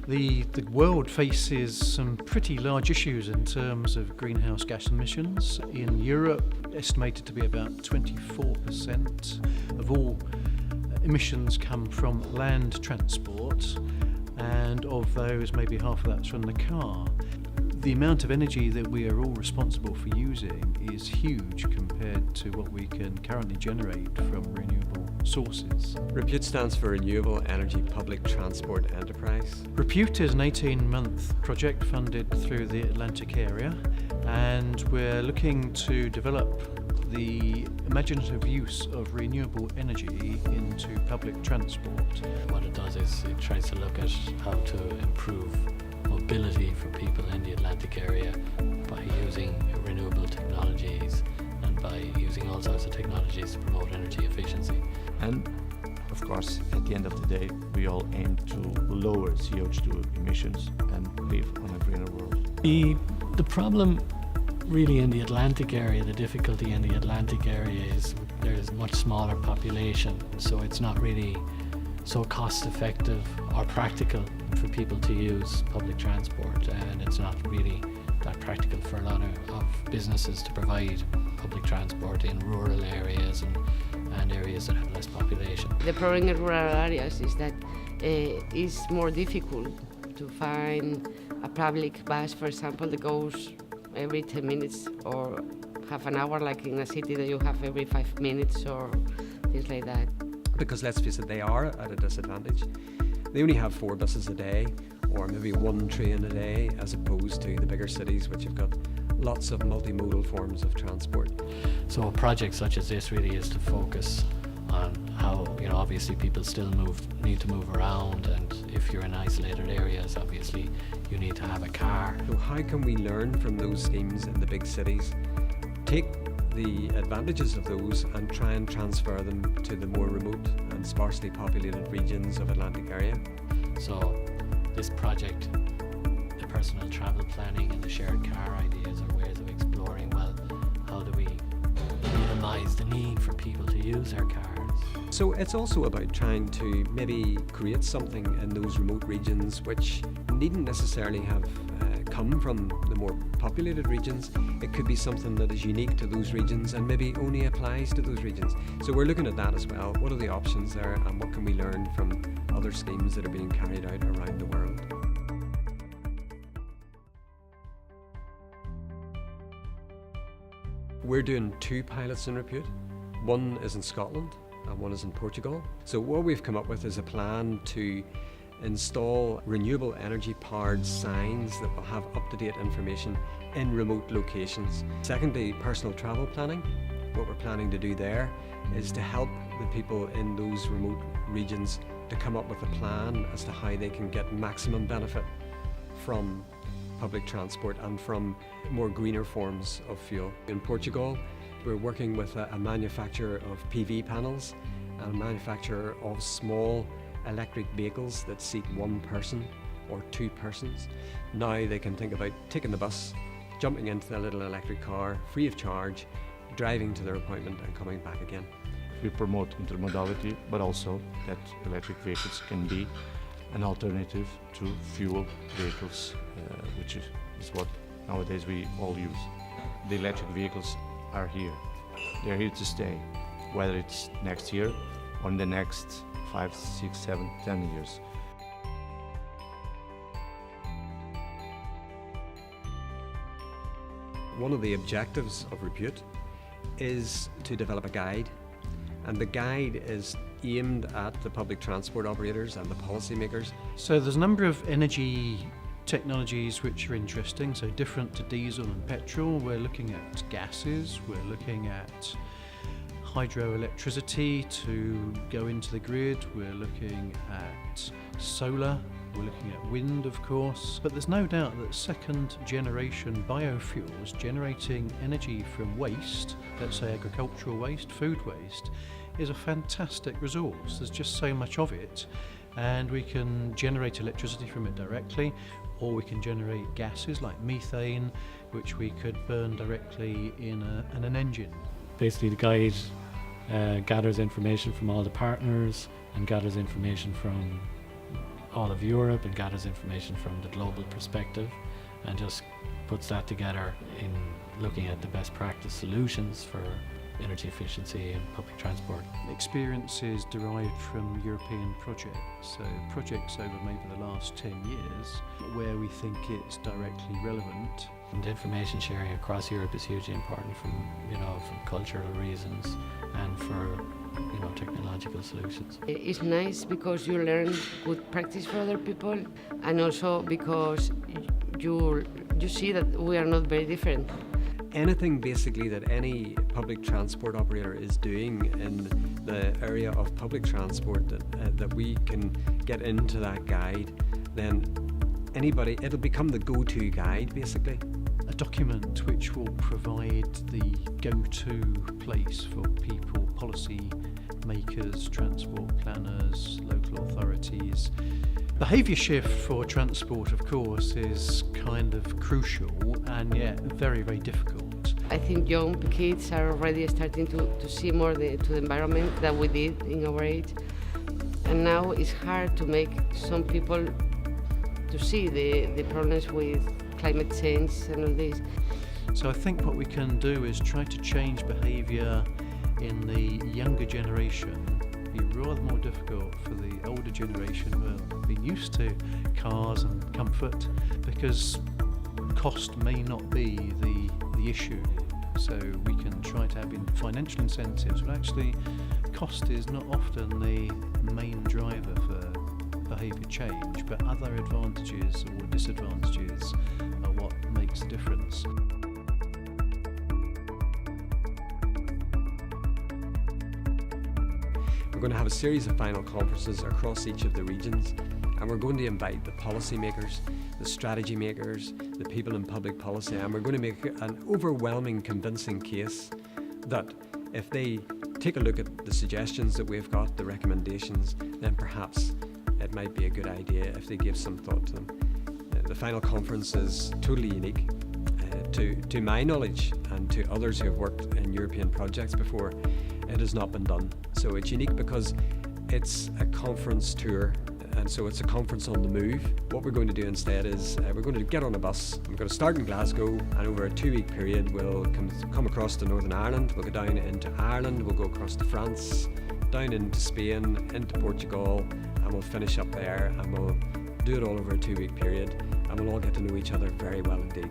The world faces some pretty large issues in terms of greenhouse gas emissions. In Europe, estimated to be about 24% of all emissions come from land transport, and of those maybe half of that's from the car. The amount of energy that we are all responsible for using is huge compared to what we can currently generate from renewable sources. REPUTE stands for Renewable Energy Public Transport Enterprise. REPUTE is an 18-month project funded through the Atlantic area, and we're looking to develop the imaginative use of renewable energy into public transport. What it does is it tries to look at how to improve mobility for people in the Atlantic area by using renewable technologies and by using all sorts of technologies to promote energy efficiency. And of course, at the end of the day, we all aim to lower CO2 emissions and live on a greener world. The problem really in the Atlantic area, the difficulty in the Atlantic area is there's much smaller population, so it's not really so cost effective or practical for people to use public transport, and it's not really that practical for a lot of businesses to provide public transport in rural areas and areas that have less population. The problem in rural areas is that it's more difficult to find a public bus, for example, that goes every 10 minutes or half an hour, like in a city that you have every 5 minutes or things like that. Because let's face it, they are at a disadvantage. They only have 4 buses a day, or maybe 1 train a day, as opposed to the bigger cities which have got lots of multimodal forms of transport. So a project such as this really is to focus on how, obviously people still need to move around, and if you're in isolated areas, obviously you need to have a car. So how can we learn from those schemes in the big cities, take the advantages of those and try and transfer them to the more remote and sparsely populated regions of Atlantic area? So this project, the personal travel planning and the shared car ideas are ways of exploring, well, how do we minimise the need for people to use their cars? So it's also about trying to maybe create something in those remote regions which needn't necessarily have come from the more populated regions. It could be something that is unique to those regions and maybe only applies to those regions. So we're looking at that as well. What are the options there, and what can we learn from other schemes that are being carried out around the world? We're doing 2 pilots in REPUTE. One is in Scotland and one is in Portugal. So what we've come up with is a plan to install renewable energy powered signs that will have up-to-date information in remote locations. Secondly, personal travel planning. What we're planning to do there is to help the people in those remote regions to come up with a plan as to how they can get maximum benefit from public transport and from more greener forms of fuel. In Portugal, we're working with a manufacturer of PV panels and a manufacturer of small electric vehicles that seat 1 person or 2 persons. Now they can think about taking the bus, jumping into their little electric car, free of charge, driving to their appointment and coming back again. We promote intermodality, but also that electric vehicles can be an alternative to fuel vehicles, which is what nowadays we all use. The electric vehicles are here. They're here to stay, whether it's next year or in the next 5, 6, 7, 10 years. One of the objectives of REPUTE is to develop a guide, and the guide is aimed at the public transport operators and the policymakers. So there's a number of energy technologies which are interesting, so different to diesel and petrol. We're looking at gases, we're looking at hydroelectricity to go into the grid, we're looking at solar, we're looking at wind, of course. But there's no doubt that second generation biofuels generating energy from waste, let's say agricultural waste, food waste, is a fantastic resource. There's just so much of it, and we can generate electricity from it directly, or we can generate gases like methane, which we could burn directly in an engine. Basically, the guide gathers information from all the partners and gathers information from all of Europe and gathers information from the global perspective and just puts that together in looking at the best practice solutions for energy efficiency in public transport. Experiences derived from European projects, so projects over maybe the last 10 years where we think it's directly relevant. And information sharing across Europe is hugely important from cultural reasons and for technological solutions. It's nice because you learn good practice for other people, and also because you see that we are not very different. Anything basically that any public transport operator is doing in the area of public transport that we can get into that guide, then it'll become the go-to guide basically. A document which will provide the go-to place for people, policy makers, transport planners, local authorities. Behaviour shift for transport, of course, is kind of crucial and yet very, very difficult. I think young kids are already starting to see more to the environment than we did in our age. And now it's hard to make some people to see the problems with climate change and all this. So I think what we can do is try to change behaviour in the younger generation. Be rather more difficult for the older generation who have been used to cars and comfort, because cost may not be the issue. So we can try to have financial incentives, but actually cost is not often the main driver for behaviour change, but other advantages or disadvantages are what makes the difference. We're going to have a series of final conferences across each of the regions, and we're going to invite the policymakers, the strategy makers, the people in public policy, and we're going to make an overwhelming, convincing case that if they take a look at the suggestions that we've got, the recommendations, then perhaps it might be a good idea if they give some thought to them. The final conference is totally unique to my knowledge and to others who have worked in European projects before. It has not been done. So it's unique because it's a conference tour, and so it's a conference on the move. What we're going to do instead is we're going to get on a bus. We're going to start in Glasgow, and over a 2-week period we'll come across to Northern Ireland, we'll go down into Ireland, we'll go across to France, down into Spain, into Portugal, and we'll finish up there, and we'll do it all over a 2-week period, and we'll all get to know each other very well indeed.